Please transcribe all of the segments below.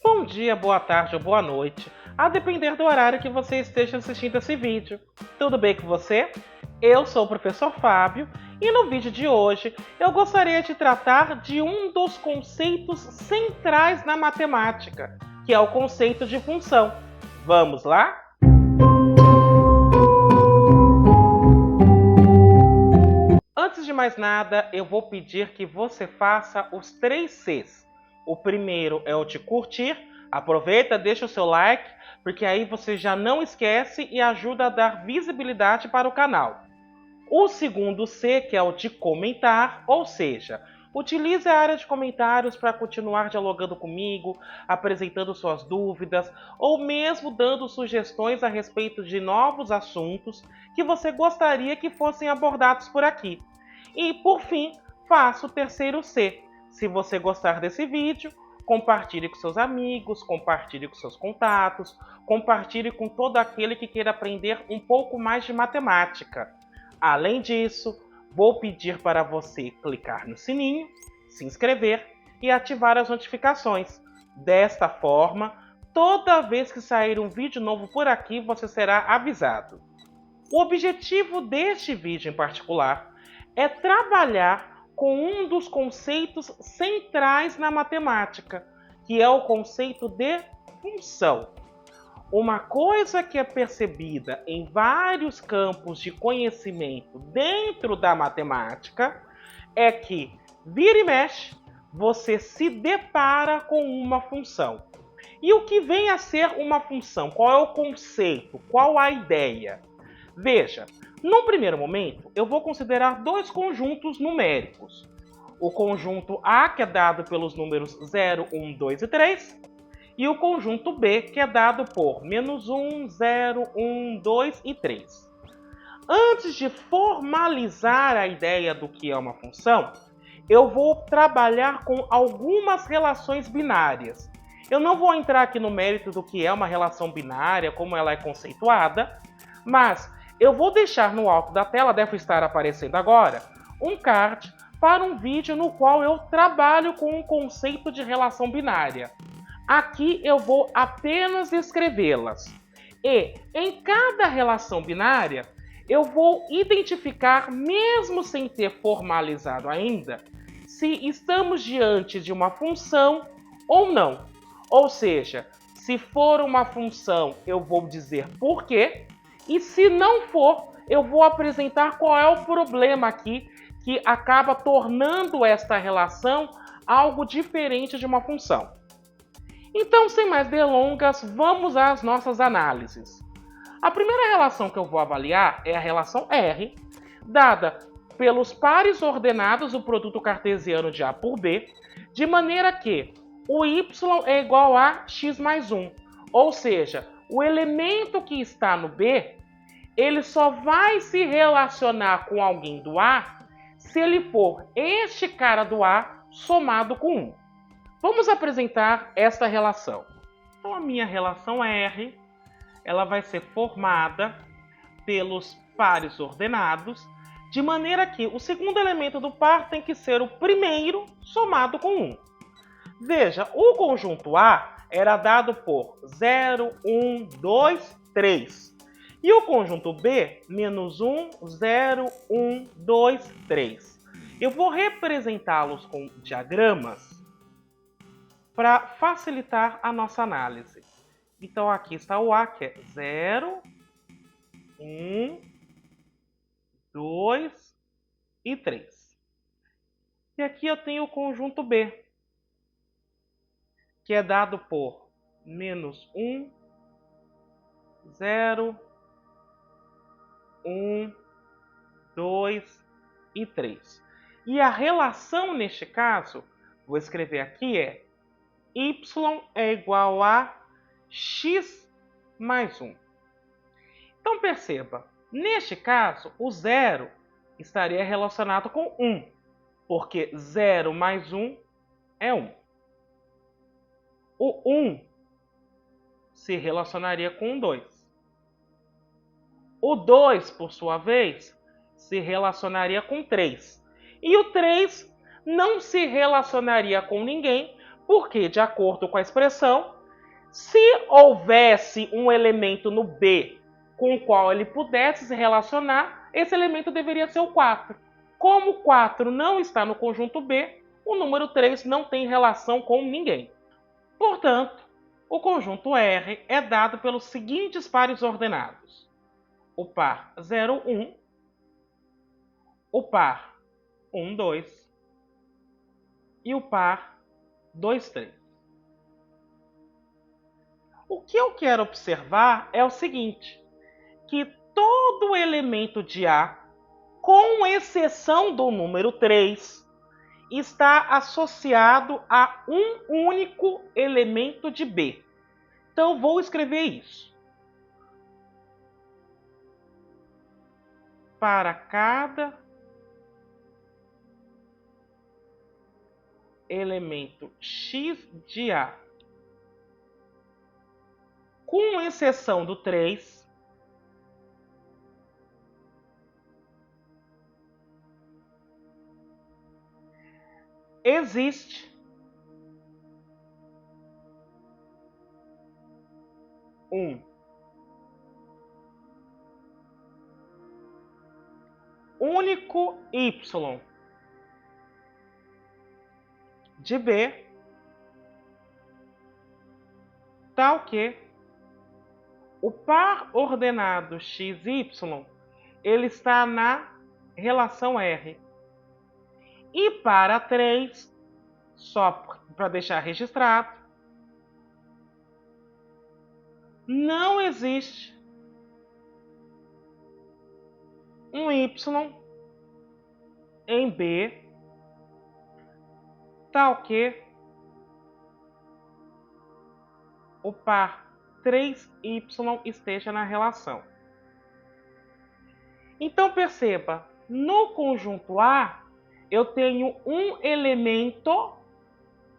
Bom dia, boa tarde ou boa noite, a depender do horário que você esteja assistindo esse vídeo. Tudo bem com você? Eu sou o professor Fábio e no vídeo de hoje eu gostaria de tratar de um dos conceitos centrais na matemática, que é o conceito de função. Vamos lá? Antes de mais nada, eu vou pedir que você faça os 3 Cs. O primeiro é o de curtir. Aproveita, deixa o seu like, porque aí você já não esquece e ajuda a dar visibilidade para o canal. O segundo C, que é o de comentar, ou seja, utilize a área de comentários para continuar dialogando comigo, apresentando suas dúvidas ou mesmo dando sugestões a respeito de novos assuntos que você gostaria que fossem abordados por aqui. E, por fim, faça o terceiro C. Se você gostar desse vídeo, compartilhe com seus amigos, compartilhe com seus contatos, compartilhe com todo aquele que queira aprender um pouco mais de matemática. Além disso, vou pedir para você clicar no sininho, se inscrever e ativar as notificações. Desta forma, toda vez que sair um vídeo novo por aqui, você será avisado. O objetivo deste vídeo em particular é trabalhar com um dos conceitos centrais na matemática, que é o conceito de função. Uma coisa que é percebida em vários campos de conhecimento dentro da matemática é que, vira e mexe, você se depara com uma função. E o que vem a ser uma função? Qual é o conceito? Qual a ideia? Veja, no primeiro momento, eu vou considerar dois conjuntos numéricos. O conjunto A, que é dado pelos números 0, 1, 2 e 3, e o conjunto B, que é dado por -1, 0, 1, 2 e 3. Antes de formalizar a ideia do que é uma função, eu vou trabalhar com algumas relações binárias. Eu não vou entrar aqui no mérito do que é uma relação binária, como ela é conceituada, mas eu vou deixar no alto da tela, deve estar aparecendo agora, um card para um vídeo no qual eu trabalho com o conceito de relação binária. Aqui eu vou apenas escrevê-las. E em cada relação binária, eu vou identificar, mesmo sem ter formalizado ainda, se estamos diante de uma função ou não. Ou seja, se for uma função, eu vou dizer por quê. E se não for, eu vou apresentar qual é o problema aqui que acaba tornando esta relação algo diferente de uma função. Então, sem mais delongas, vamos às nossas análises. A primeira relação que eu vou avaliar é a relação R, dada pelos pares ordenados do produto cartesiano de A por B, de maneira que o y é igual a x mais 1, ou seja, o elemento que está no B, ele só vai se relacionar com alguém do A se ele for este cara do A somado com 1. Vamos apresentar esta relação. Então, a minha relação R, ela vai ser formada pelos pares ordenados, de maneira que o segundo elemento do par tem que ser o primeiro somado com 1. Veja, o conjunto A era dado por 0, 1, 2, 3. E o conjunto B, -1, 0, 1, 2, 3. Eu vou representá-los com diagramas para facilitar a nossa análise. Então, aqui está o A, que é 0, 1, 2 e 3. E aqui eu tenho o conjunto B, que é dado por -1, 0, 1, 2 e 3. E a relação, neste caso, vou escrever aqui, é y é igual a x mais 1. Então, perceba, neste caso, o 0 estaria relacionado com 1, porque 0 mais 1 é 1. O 1 se relacionaria com o 2. O 2, por sua vez, se relacionaria com 3. E o 3 não se relacionaria com ninguém, Porque, de acordo com a expressão, se houvesse um elemento no B com o qual ele pudesse se relacionar, esse elemento deveria ser o 4. Como o 4 não está no conjunto B, o número 3 não tem relação com ninguém. Portanto, o conjunto R é dado pelos seguintes pares ordenados: o par 0, 1, o par 1, 2 e o par 2, 3. O que eu quero observar é o seguinte, que todo elemento de A, com exceção do número 3, está associado a um único elemento de B. Então, vou escrever isso. Para cada elemento X de A, com exceção do 3, existe um único Y de B, tal que o par ordenado XY ele está na relação R. E para 3, só para deixar registrado, não existe um Y em B tal que o par 3Y esteja na relação. Então perceba, no conjunto A, eu tenho um elemento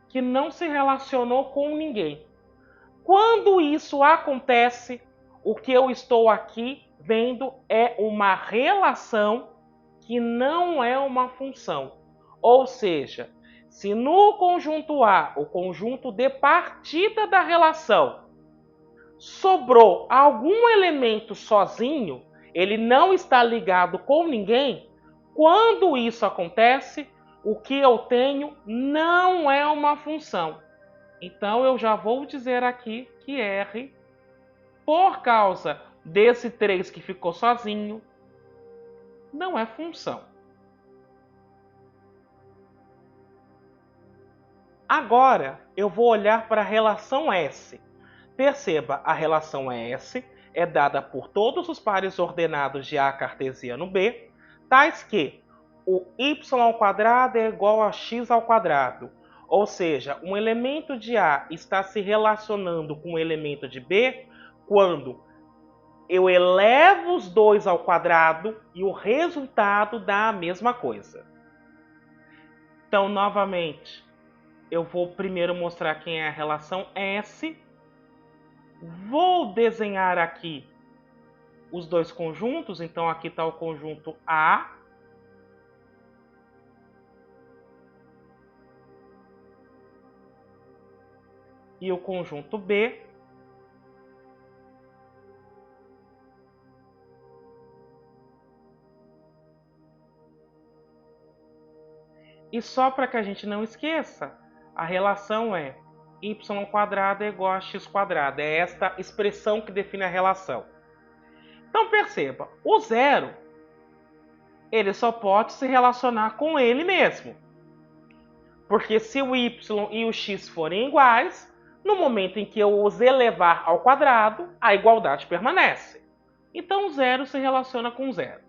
que não se relacionou com ninguém. Quando isso acontece, o que eu estou aqui vendo é uma relação que não é uma função. Ou seja, se no conjunto A, o conjunto de partida da relação, sobrou algum elemento sozinho, ele não está ligado com ninguém, quando isso acontece, o que eu tenho não é uma função. Então eu já vou dizer aqui que R, por causa desse 3 que ficou sozinho, não é função. Agora eu vou olhar para a relação S. Perceba, a relação S é dada por todos os pares ordenados de A cartesiano B, tais que o y² é igual a x². Ou seja, um elemento de A está se relacionando com um elemento de B quando eu elevo os dois ao quadrado e o resultado dá a mesma coisa. Então, novamente, eu vou primeiro mostrar quem é a relação S. Vou desenhar aqui os dois conjuntos. Então, aqui está o conjunto A. E o conjunto B. E só para que a gente não esqueça, a relação é y² é igual a x². É esta expressão que define a relação. Então perceba, o zero, ele só pode se relacionar com ele mesmo. Porque se o y e o x forem iguais, no momento em que eu os elevar ao quadrado, a igualdade permanece. Então o zero se relaciona com zero.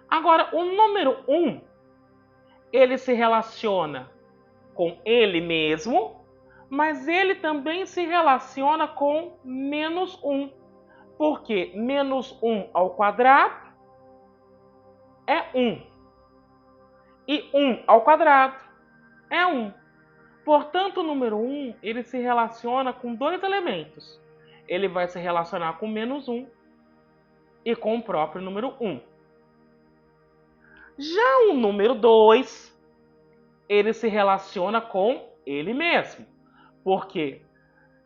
Agora, o número 1, ele se relaciona com ele mesmo, mas ele também se relaciona com menos 1. Porque menos 1 ao quadrado é 1. E 1 ao quadrado é 1. Portanto, o número 1 ele se relaciona com dois elementos. Ele vai se relacionar com menos 1 e com o próprio número 1. Já o número 2, ele se relaciona com ele mesmo. Porque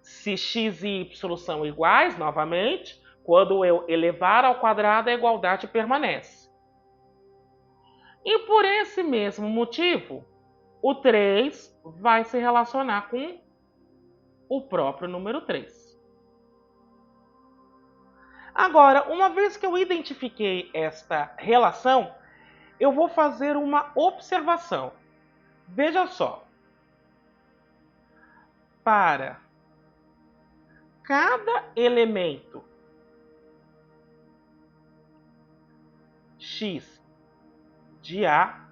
se x e y são iguais, novamente, quando eu elevar ao quadrado, a igualdade permanece. E por esse mesmo motivo, o 3 vai se relacionar com o próprio número 3. Agora, uma vez que eu identifiquei esta relação, eu vou fazer uma observação. Veja só. Para cada elemento x de A,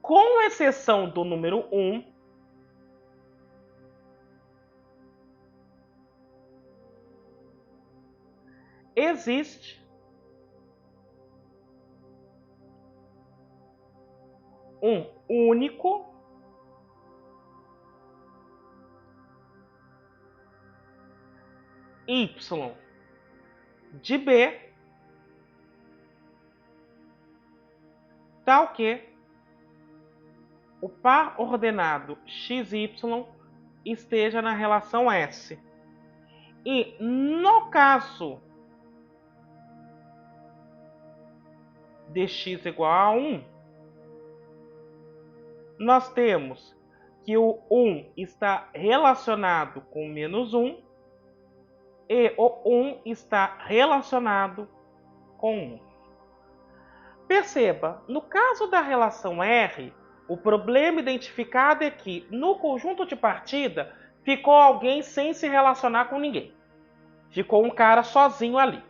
com exceção do número 1, existe um único y de B, tal que o par ordenado xy esteja na relação S. E no caso de x igual a 1, nós temos que o 1 está relacionado com menos 1 e o 1 está relacionado com 1. Perceba, no caso da relação R, o problema identificado é que no conjunto de partida ficou alguém sem se relacionar com ninguém. Ficou um cara sozinho ali.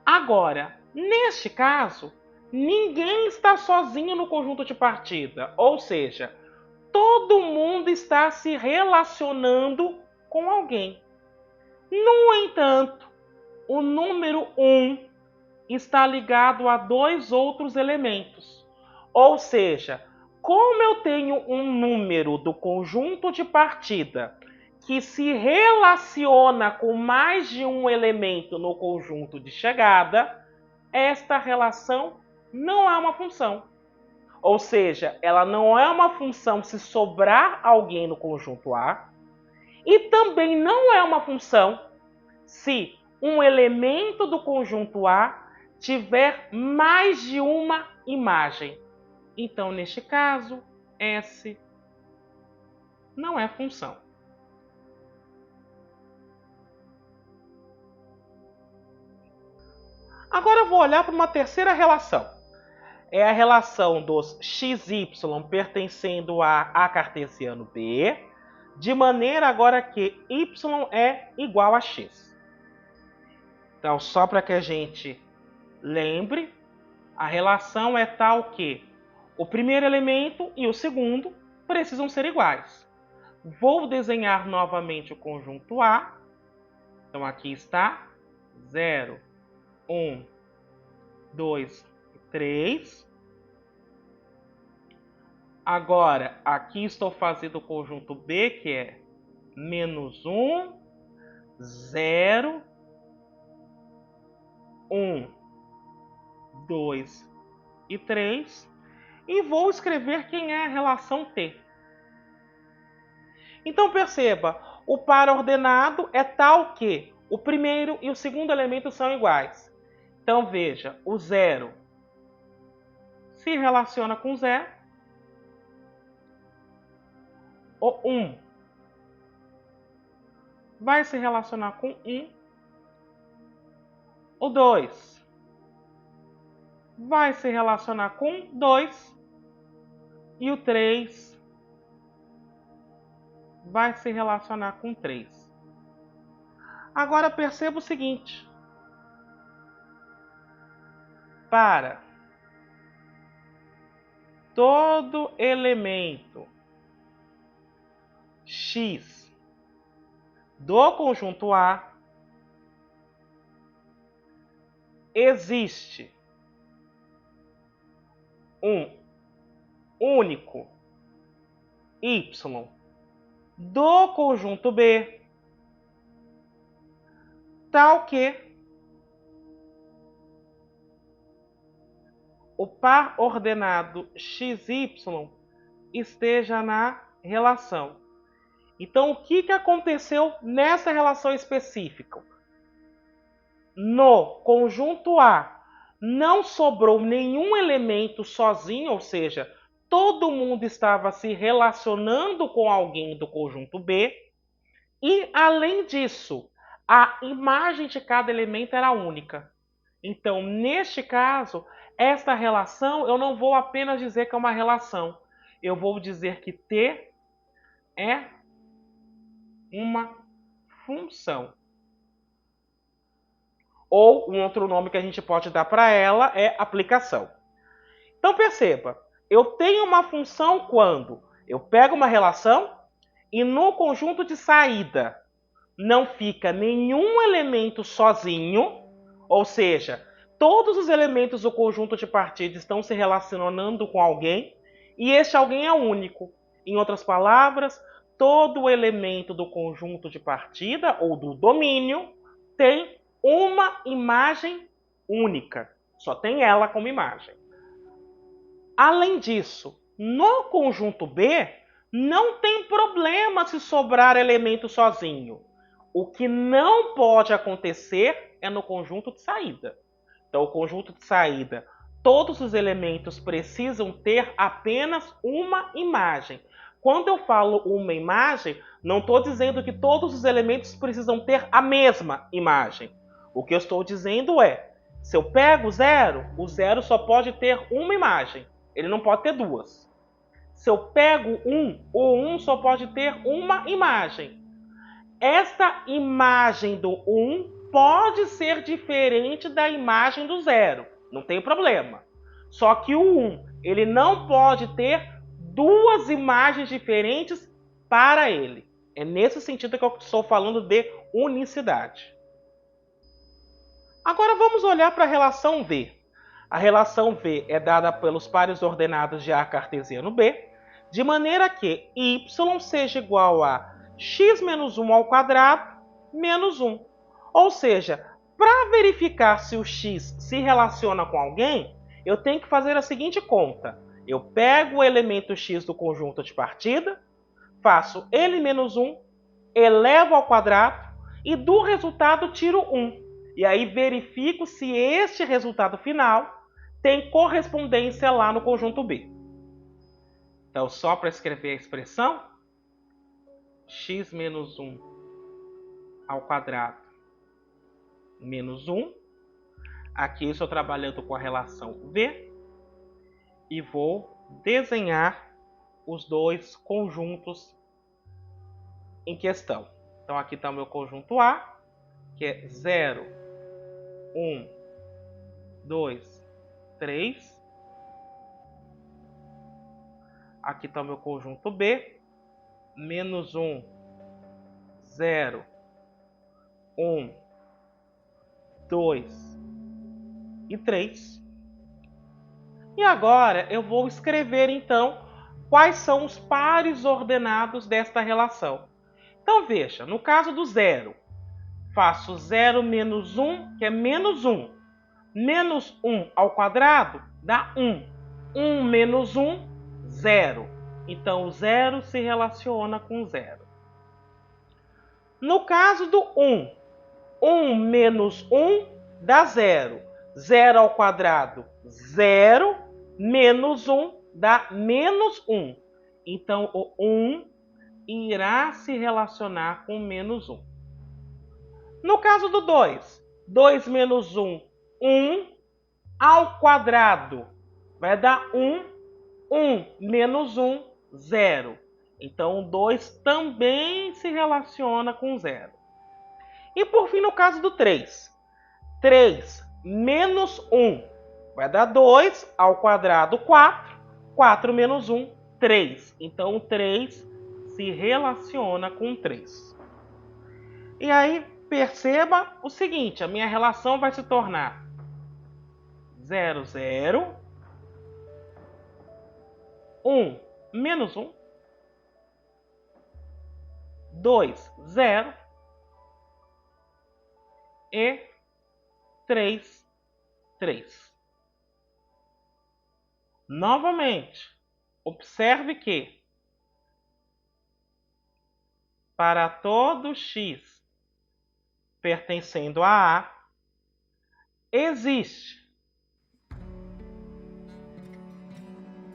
Agora, neste caso, ninguém está sozinho no conjunto de partida, ou seja, todo mundo está se relacionando com alguém. No entanto, o número 1 está ligado a dois outros elementos. Ou seja, como eu tenho um número do conjunto de partida que se relaciona com mais de um elemento no conjunto de chegada, esta relação não é uma função. Ou seja, ela não é uma função se sobrar alguém no conjunto A, e também não é uma função se um elemento do conjunto A tiver mais de uma imagem. Então, neste caso, S não é função. Agora eu vou olhar para uma terceira relação. É a relação dos xy pertencendo a cartesiano B, de maneira agora que y é igual a x. Então, só para que a gente lembre, a relação é tal que o primeiro elemento e o segundo precisam ser iguais. Vou desenhar novamente o conjunto A. Então, aqui está 0, 1, 2 e 3. Agora, aqui estou fazendo o conjunto B, que é menos 1, 0, 1, 2 e 3. E vou escrever quem é a relação T. Então, perceba, o par ordenado é tal que o primeiro e o segundo elemento são iguais. Então, veja, o 0 se relaciona com 0. O 1 vai se relacionar com 1. O 2 vai se relacionar com 2. E o 3 vai se relacionar com 3. Agora perceba o seguinte. Para todo elemento x do conjunto A, existe um único y do conjunto B, tal que o par ordenado xy esteja na relação. Então, o que aconteceu nessa relação específica? No conjunto A, não sobrou nenhum elemento sozinho, ou seja, todo mundo estava se relacionando com alguém do conjunto B. E, além disso, a imagem de cada elemento era única. Então, neste caso, esta relação, eu não vou apenas dizer que é uma relação. Eu vou dizer que T é uma função. Ou um outro nome que a gente pode dar para ela é aplicação. Então perceba, eu tenho uma função quando eu pego uma relação e no conjunto de saída não fica nenhum elemento sozinho, ou seja, todos os elementos do conjunto de partida estão se relacionando com alguém e este alguém é único. Em outras palavras, todo elemento do conjunto de partida ou do domínio tem uma imagem única. Só tem ela como imagem. Além disso, no conjunto B, não tem problema se sobrar elemento sozinho. O que não pode acontecer é no conjunto de saída. Então, o conjunto de saída, todos os elementos precisam ter apenas uma imagem. Quando eu falo uma imagem, não estou dizendo que todos os elementos precisam ter a mesma imagem. O que eu estou dizendo é, se eu pego o zero só pode ter uma imagem. Ele não pode ter duas. Se eu pego o 1 só pode ter uma imagem. Esta imagem do 1 pode ser diferente da imagem do 0. Não tem problema. Só que o 1, ele não pode ter duas imagens diferentes para ele. É nesse sentido que eu estou falando de unicidade. Agora vamos olhar para a relação V. A relação V é dada pelos pares ordenados de A cartesiano B, de maneira que y seja igual a x menos 1 ao quadrado menos 1. Ou seja, para verificar se o x se relaciona com alguém, eu tenho que fazer a seguinte conta. Eu pego o elemento x do conjunto de partida, faço ele menos 1, elevo ao quadrado e do resultado tiro 1. E aí verifico se este resultado final tem correspondência lá no conjunto B. Então, só para escrever a expressão, x menos 1 ao quadrado menos 1. Aqui eu estou trabalhando com a relação V e vou desenhar os dois conjuntos em questão. Então, aqui está o meu conjunto A, que é 0, 1, 2, 3. Aqui está o meu conjunto B, menos 1, 0, 1, 2 e 3. E agora eu vou escrever, então, quais são os pares ordenados desta relação. Então, veja, no caso do 0, faço 0 menos 1, que é menos 1. Menos 1 ao quadrado dá 1. 1 menos 1, 0. Então, o 0 se relaciona com 0. No caso do 1, 1 menos 1 dá 0. 0 ao quadrado, 0. Menos 1 dá menos 1. Então, o 1 irá se relacionar com menos 1. No caso do 2, 2 menos 1, 1 ao quadrado vai dar 1. 1 menos 1, 0. Então, o 2 também se relaciona com 0. E por fim, no caso do 3, 3 menos 1 vai dar 2 ao quadrado, 4. 4 menos 1, 3. Então, o 3 se relaciona com 3. E aí, perceba o seguinte, a minha relação vai se tornar 0, 0, 1 menos 1, 2, 0 e 3, 3. Novamente, observe que para todo x pertencendo a A, existe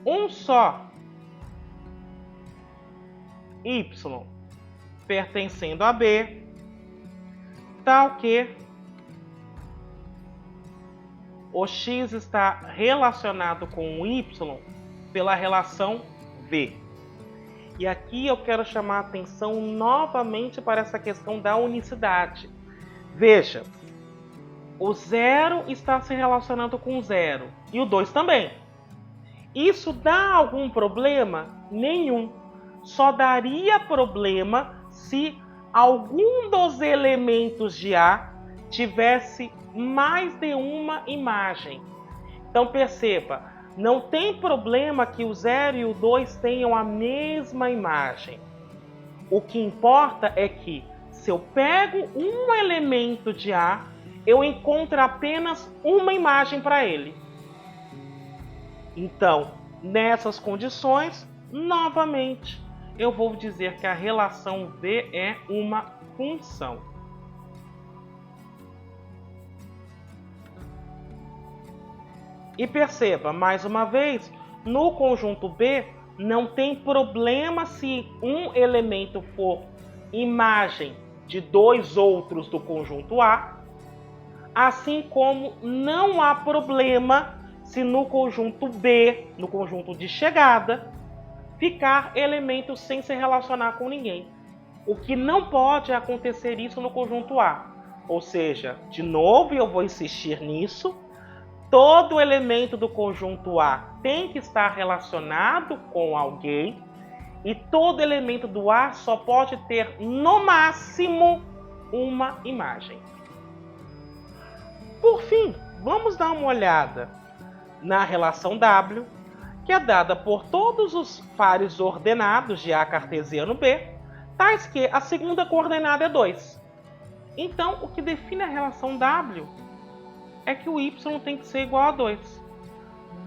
um só y pertencendo a B, tal que o x está relacionado com o y pela relação V. E aqui eu quero chamar a atenção novamente para essa questão da unicidade. Veja, o 0 está se relacionando com o 0 e o 2 também. Isso dá algum problema? Nenhum. Só daria problema se algum dos elementos de A tivesse mais de uma imagem. Então perceba, não tem problema que o 0 e o 2 tenham a mesma imagem. O que importa é que, se eu pego um elemento de A, eu encontro apenas uma imagem para ele. Então, nessas condições, novamente, eu vou dizer que a relação V é uma função. E perceba, mais uma vez, no conjunto B, não tem problema se um elemento for imagem de dois outros do conjunto A, assim como não há problema se no conjunto B, no conjunto de chegada, ficar elementos sem se relacionar com ninguém. O que não pode acontecer isso no conjunto A. Ou seja, de novo, eu vou insistir nisso, todo elemento do conjunto A tem que estar relacionado com alguém e todo elemento do A só pode ter, no máximo, uma imagem. Por fim, vamos dar uma olhada na relação W, que é dada por todos os pares ordenados de A cartesiano B, tais que a segunda coordenada é 2. Então, o que define a relação W é que o y tem que ser igual a 2.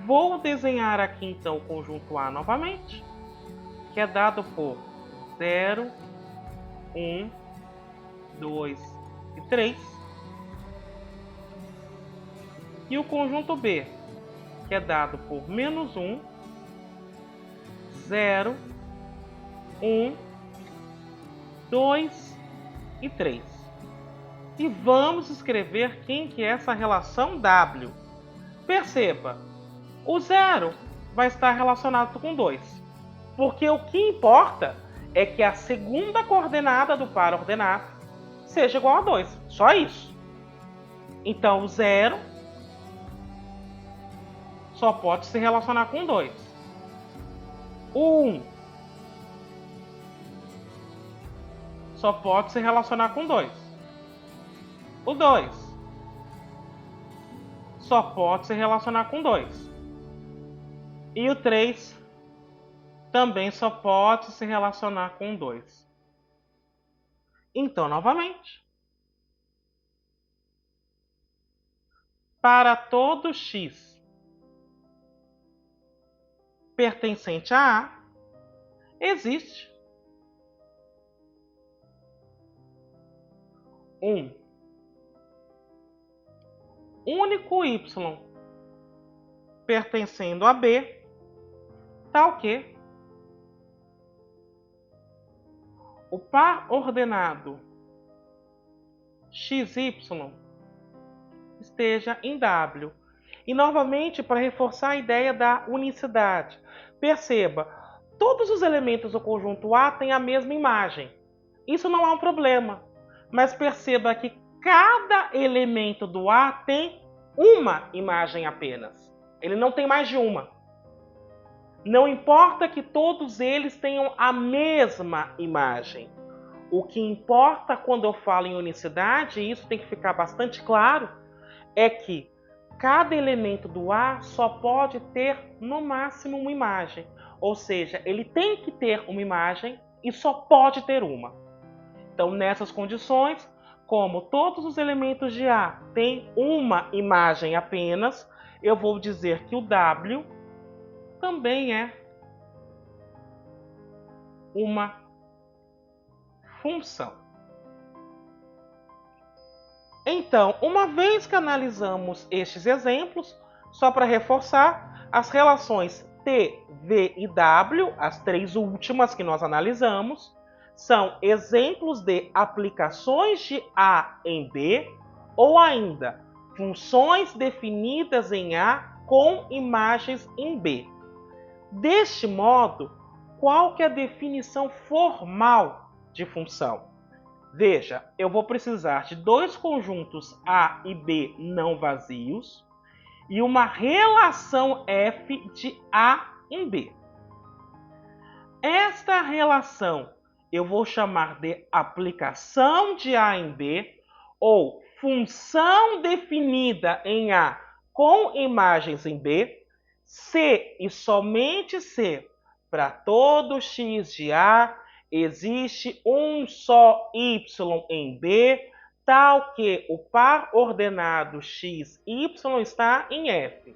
Vou desenhar aqui então o conjunto A novamente, que é dado por 0, 1, 2 e 3. E o conjunto B, que é dado por menos 1, 0, 1, 2 e 3. E vamos escrever quem que é essa relação W. Perceba, o 0 vai estar relacionado com 2, porque o que importa é que a segunda coordenada do par ordenado seja igual a 2, só isso. Então o 0 só pode se relacionar com 2. O 1 só pode se relacionar com 2. O 2 só pode se relacionar com 2. E o 3 também só pode se relacionar com 2. Então, novamente, para todo x pertencente a A, existe um único y pertencendo a B, tal que o par ordenado xy esteja em W. E novamente, para reforçar a ideia da unicidade, perceba, todos os elementos do conjunto A têm a mesma imagem. Isso não é um problema, mas perceba que cada elemento do A tem uma imagem apenas. Ele não tem mais de uma. Não importa que todos eles tenham a mesma imagem. O que importa quando eu falo em unicidade, e isso tem que ficar bastante claro, é que cada elemento do A só pode ter, no máximo, uma imagem. Ou seja, ele tem que ter uma imagem e só pode ter uma. Então, nessas condições, como todos os elementos de A têm uma imagem apenas, eu vou dizer que o W também é uma função. Então, uma vez que analisamos estes exemplos, só para reforçar, as relações T, V e W, as três últimas que nós analisamos, são exemplos de aplicações de A em B ou ainda funções definidas em A com imagens em B. Deste modo, qual que é a definição formal de função? Veja, eu vou precisar de dois conjuntos A e B não vazios e uma relação f de A em B. Esta relação eu vou chamar de aplicação de A em B ou função definida em A com imagens em B, se e somente se para todo x de A existe um só y em B, tal que o par ordenado x, y está em F.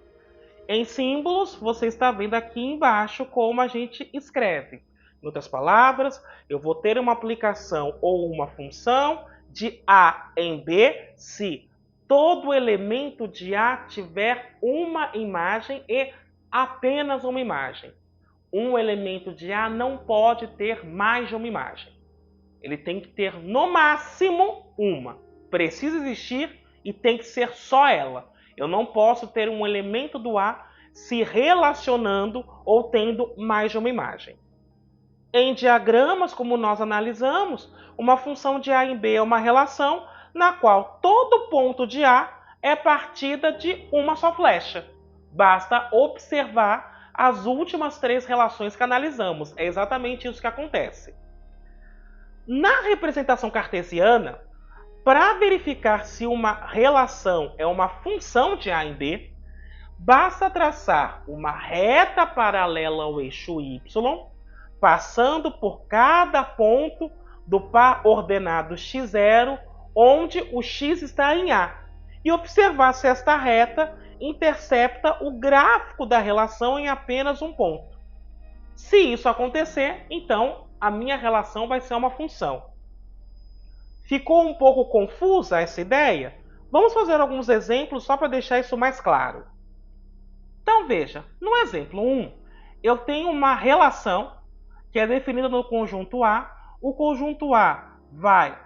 Em símbolos, você está vendo aqui embaixo como a gente escreve. Em outras palavras, eu vou ter uma aplicação ou uma função de A em B se todo elemento de A tiver uma imagem e apenas uma imagem. Um elemento de A não pode ter mais de uma imagem. Ele tem que ter, no máximo, uma. Precisa existir e tem que ser só ela. Eu não posso ter um elemento do A se relacionando ou tendo mais de uma imagem. Em diagramas, como nós analisamos, uma função de A em B é uma relação na qual todo ponto de A é partida de uma só flecha. Basta observar as últimas três relações que analisamos. É exatamente isso que acontece. Na representação cartesiana, para verificar se uma relação é uma função de A em B, basta traçar uma reta paralela ao eixo y, passando por cada ponto do par ordenado x0, onde o x está em A, e observar se esta reta intercepta o gráfico da relação em apenas um ponto. Se isso acontecer, então a minha relação vai ser uma função. Ficou um pouco confusa essa ideia? Vamos fazer alguns exemplos só para deixar isso mais claro. Então veja, no exemplo 1, eu tenho uma relação que é definida no conjunto A. O conjunto A vai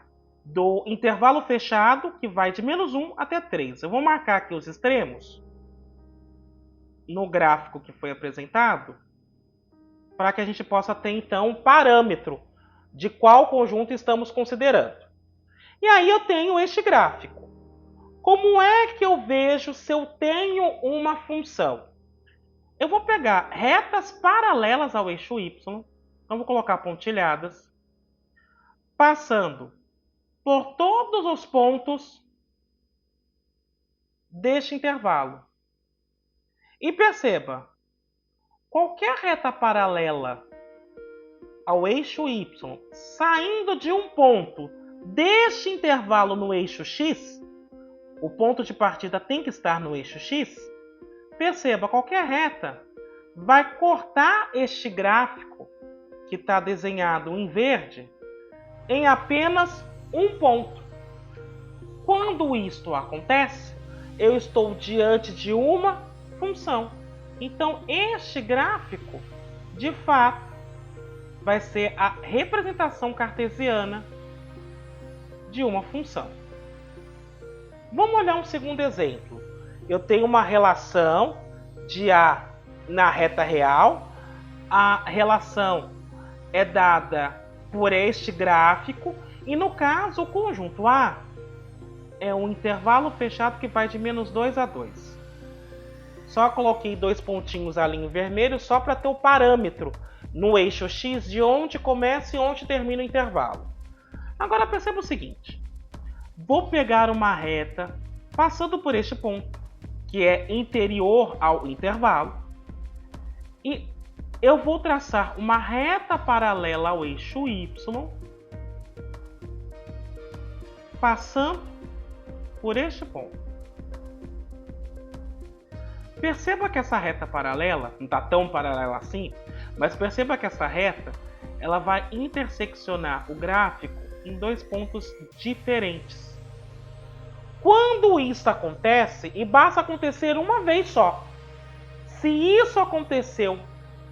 do intervalo fechado, que vai de -1 até 3. Eu vou marcar aqui os extremos no gráfico que foi apresentado, para que a gente possa ter, então, um parâmetro de qual conjunto estamos considerando. E aí eu tenho este gráfico. Como é que eu vejo se eu tenho uma função? Eu vou pegar retas paralelas ao eixo y, então vou colocar pontilhadas, passando por todos os pontos deste intervalo. E perceba, qualquer reta paralela ao eixo y, saindo de um ponto deste intervalo no eixo x, o ponto de partida tem que estar no eixo x, perceba, qualquer reta vai cortar este gráfico, que está desenhado em verde, em apenas um ponto. Quando isto acontece, eu estou diante de uma função. Então, este gráfico, de fato, vai ser a representação cartesiana de uma função. Vamos olhar um segundo exemplo. Eu tenho uma relação de A na reta real. A relação é dada por este gráfico e, no caso, o conjunto A é um intervalo fechado que vai de -2 a 2. Só coloquei dois pontinhos ali em vermelho só para ter o parâmetro no eixo x de onde começa e onde termina o intervalo. Agora perceba o seguinte. Vou pegar uma reta passando por este ponto, que é interior ao intervalo, e eu vou traçar uma reta paralela ao eixo y, passando por este ponto. Perceba que essa reta paralela, não está tão paralela assim, mas perceba que essa reta ela vai interseccionar o gráfico em dois pontos diferentes. Quando isso acontece, e basta acontecer uma vez só, se isso aconteceu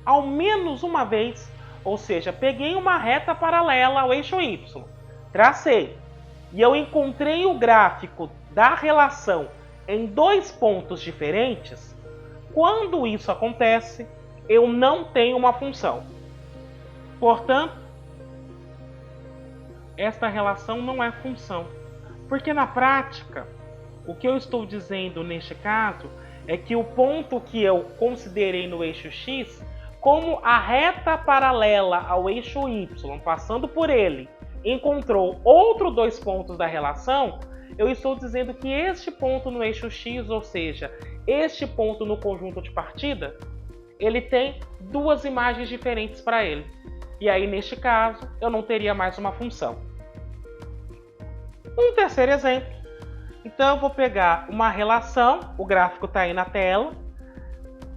ao menos uma vez, ou seja, peguei uma reta paralela ao eixo Y, tracei, e eu encontrei o gráfico da relação em dois pontos diferentes, quando isso acontece, eu não tenho uma função. Portanto, esta relação não é função. Porque na prática, o que eu estou dizendo neste caso é que o ponto que eu considerei no eixo X, como a reta paralela ao eixo Y, passando por ele, encontrou outros dois pontos da relação, eu estou dizendo que este ponto no eixo X, ou seja, este ponto no conjunto de partida, ele tem duas imagens diferentes para ele. E aí, neste caso, eu não teria mais uma função. Um terceiro exemplo. Então, eu vou pegar uma relação, o gráfico está aí na tela.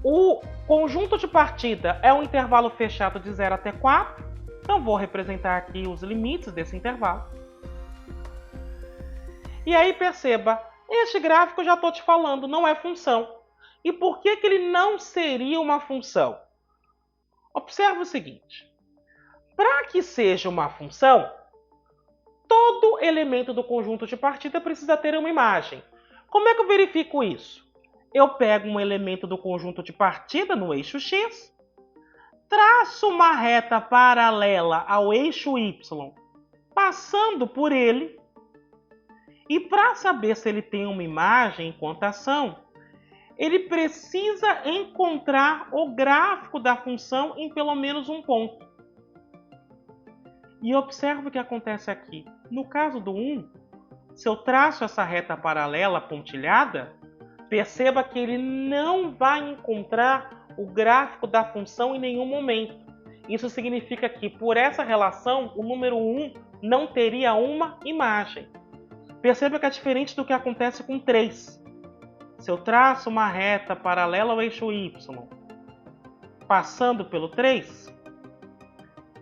O conjunto de partida é um intervalo fechado de 0 até 4. Então, vou representar aqui os limites desse intervalo. E aí, perceba, este gráfico, eu já estou te falando, não é função. E por que ele não seria uma função? Observe o seguinte. Para que seja uma função, todo elemento do conjunto de partida precisa ter uma imagem. Como é que eu verifico isso? Eu pego um elemento do conjunto de partida no eixo X, traço uma reta paralela ao eixo Y, passando por ele, e para saber se ele tem uma imagem enquanto ação, ele precisa encontrar o gráfico da função em pelo menos um ponto. E observe o que acontece aqui. No caso do 1, se eu traço essa reta paralela pontilhada, perceba que ele não vai encontrar o gráfico da função em nenhum momento. Isso significa que, por essa relação, o número 1 não teria uma imagem. Perceba que é diferente do que acontece com 3. Se eu traço uma reta paralela ao eixo Y, passando pelo 3,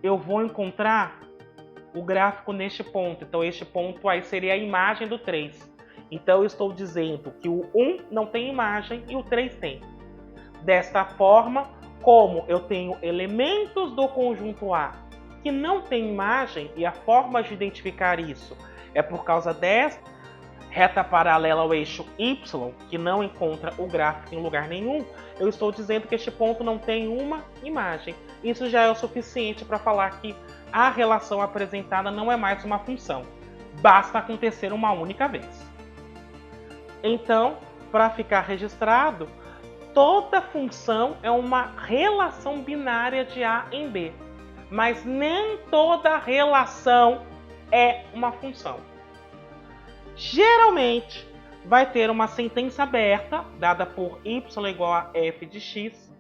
eu vou encontrar o gráfico neste ponto. Então, este ponto aí seria a imagem do 3. Então, eu estou dizendo que o 1 não tem imagem e o 3 tem. Desta forma, como eu tenho elementos do conjunto A que não tem imagem, e a forma de identificar isso é por causa desta reta paralela ao eixo Y, que não encontra o gráfico em lugar nenhum, eu estou dizendo que este ponto não tem uma imagem. Isso já é o suficiente para falar que a relação apresentada não é mais uma função. Basta acontecer uma única vez. Então, para ficar registrado, toda função é uma relação binária de A em B. Mas nem toda relação é uma função. Geralmente, vai ter uma sentença aberta, dada por y igual a f de x,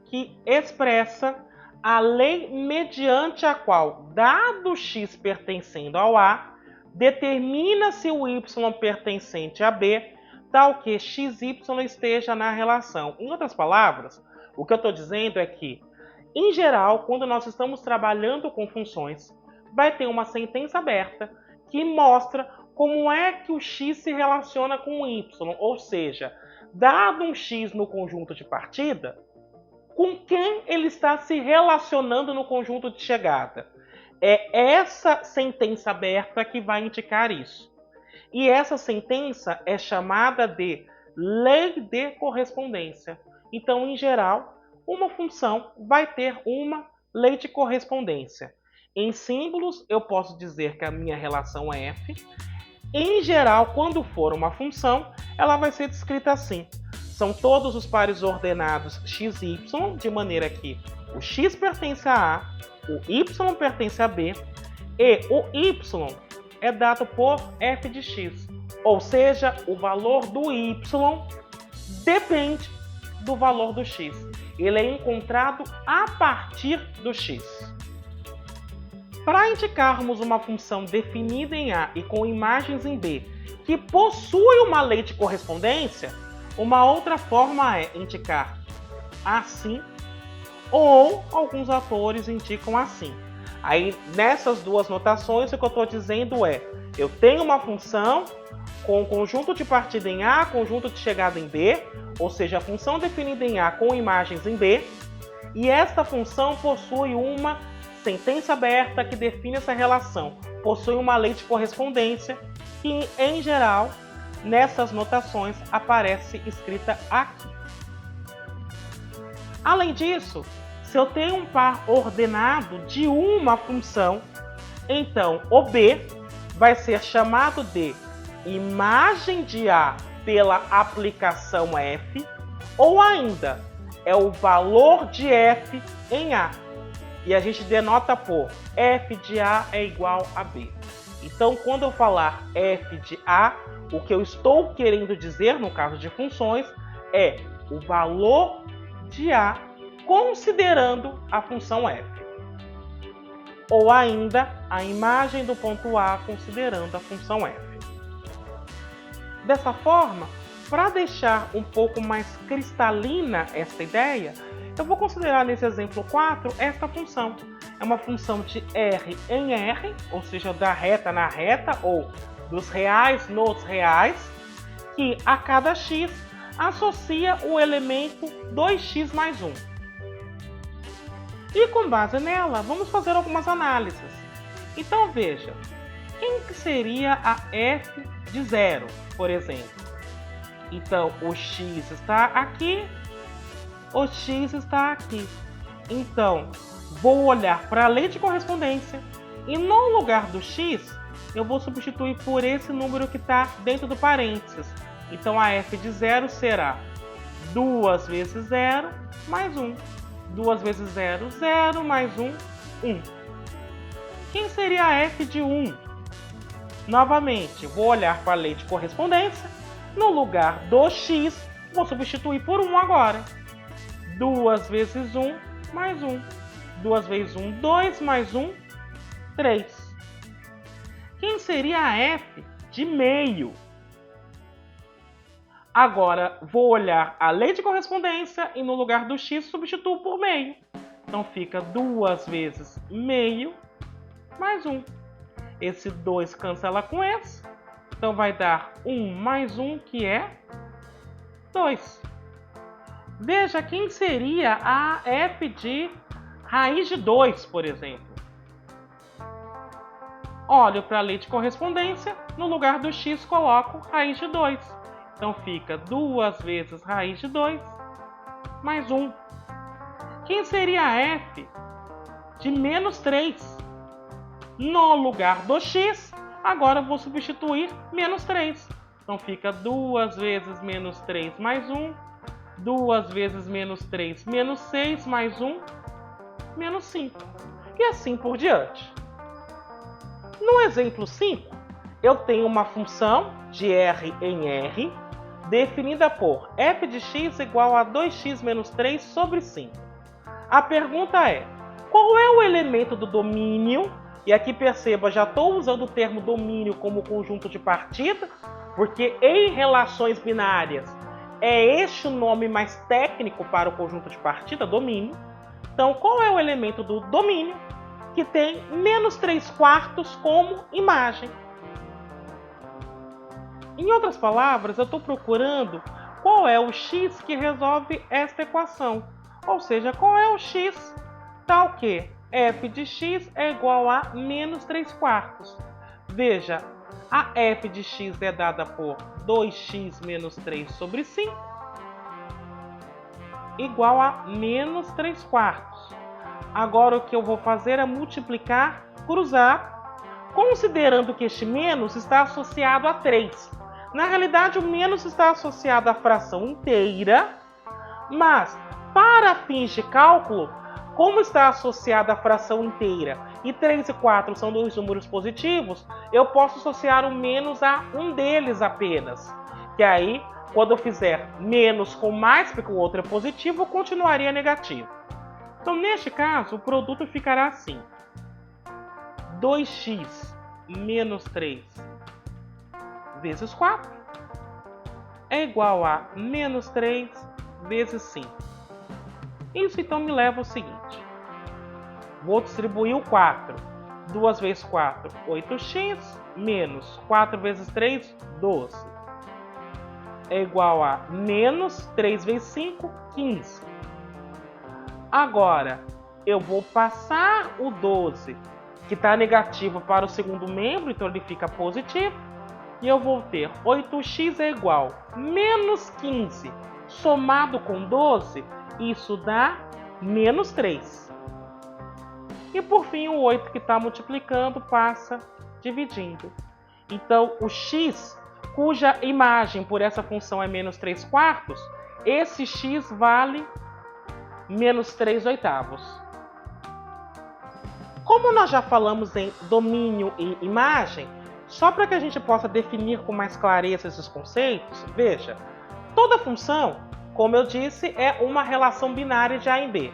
que expressa a lei mediante a qual, dado x pertencendo ao A, determina-se o y pertencente a B, tal que xy esteja na relação. Em outras palavras, o que eu estou dizendo é que, em geral, quando nós estamos trabalhando com funções, vai ter uma sentença aberta que mostra como é que o x se relaciona com o y, ou seja, dado um x no conjunto de partida, com quem ele está se relacionando no conjunto de chegada. É essa sentença aberta que vai indicar isso. E essa sentença é chamada de lei de correspondência. Então, em geral, uma função vai ter uma lei de correspondência. Em símbolos, eu posso dizer que a minha relação é f. Em geral, quando for uma função, ela vai ser descrita assim. São todos os pares ordenados x e y, de maneira que o x pertence a A, o y pertence a B, e o y é dado por f de x. Ou seja, o valor do y depende do valor do x. Ele é encontrado a partir do x. Para indicarmos uma função definida em A e com imagens em B, que possui uma lei de correspondência, Uma outra forma é indicar assim, ou alguns autores indicam assim. Aí, nessas duas notações, o que eu estou dizendo é: eu tenho uma função com conjunto de partida em A, conjunto de chegada em B, ou seja, a função definida em A com imagens em B, e esta função possui uma sentença aberta que define essa relação, possui uma lei de correspondência que, em geral, nessas notações aparece escrita aqui. Além disso, se eu tenho um par ordenado de uma função, então o B vai ser chamado de imagem de A pela aplicação F, ou ainda é o valor de F em A. E a gente denota por F de A é igual a B. Então, quando eu falar F de A, o que eu estou querendo dizer, no caso de funções, é o valor de A considerando a função F. Ou ainda, a imagem do ponto A considerando a função F. Dessa forma, para deixar um pouco mais cristalina esta ideia, eu vou considerar nesse exemplo 4 esta função. É uma função de R em R, ou seja, da reta na reta, ou dos reais nos reais, que a cada x associa o elemento 2x mais 1. E com base nela, vamos fazer algumas análises. Então veja, quem que seria a f de 0, por exemplo? Então o x está aqui, o x está aqui. Então vou olhar para a lei de correspondência e no lugar do x, eu vou substituir por esse número que está dentro do parênteses. Então a f de 0 será 2 vezes 0 mais 1. 2 vezes 0, 0, mais 1, 1. Quem seria a f de 1? Novamente, vou olhar para a lei de correspondência. No lugar do x, vou substituir por 1 agora. 2 vezes 1, mais 1. 2 vezes 1, 2, mais 1, 3. Quem seria a f de meio? Agora, vou olhar a lei de correspondência e no lugar do x substituo por meio. Então fica 2 vezes meio mais 1. Esse 2 cancela com esse. Então vai dar 1 mais 1, que é 2. Veja quem seria a f de raiz de 2, por exemplo. Olho para a lei de correspondência, no lugar do x coloco raiz de 2. Então fica 2 vezes raiz de 2 mais 1. Quem seria a f de menos 3? No lugar do x, agora eu vou substituir menos 3. Então fica 2 vezes menos 3 mais 1. 2 vezes menos 3 menos 6 mais 1, menos 5. E assim por diante. No exemplo 5, eu tenho uma função de R em R, definida por f de x igual a 2x menos 3 sobre 5. A pergunta é, qual é o elemento do domínio? E aqui perceba, já estou usando o termo domínio como conjunto de partida, porque em relações binárias é este o nome mais técnico para o conjunto de partida, domínio. Então, qual é o elemento do domínio que tem menos 3/4 como imagem? Em outras palavras, eu estou procurando qual é o x que resolve esta equação. Ou seja, qual é o x tal que f de x é igual a menos 3/4. Veja, a f de x é dada por 2x menos 3 sobre 5 igual a menos 3/4. Agora o que eu vou fazer é multiplicar, cruzar, considerando que este menos está associado a 3. Na realidade, o menos está associado à fração inteira, mas, para fins de cálculo, como está associado à fração inteira e 3 e 4 são dois números positivos, eu posso associar o menos a um deles apenas. Que aí, quando eu fizer menos com mais, porque o outro é positivo, continuaria negativo. Então, neste caso, o produto ficará assim. 2x menos 3 vezes 4 é igual a menos 3 vezes 5. Isso então me leva ao seguinte. Vou distribuir o 4. 2 vezes 4, 8x, menos 4 vezes 3, 12. É igual a menos 3 vezes 5, 15. Agora, eu vou passar o 12, que está negativo, para o segundo membro, então ele fica positivo. E eu vou ter 8x é igual a menos 15 somado com 12, isso dá menos 3. E por fim, o 8 que está multiplicando passa dividindo. Então, o x, cuja imagem por essa função é menos 3 quartos, esse x vale menos 3 oitavos. Como nós já falamos em domínio e imagem, só para que a gente possa definir com mais clareza esses conceitos, veja, toda função, como eu disse, é uma relação binária de A em B.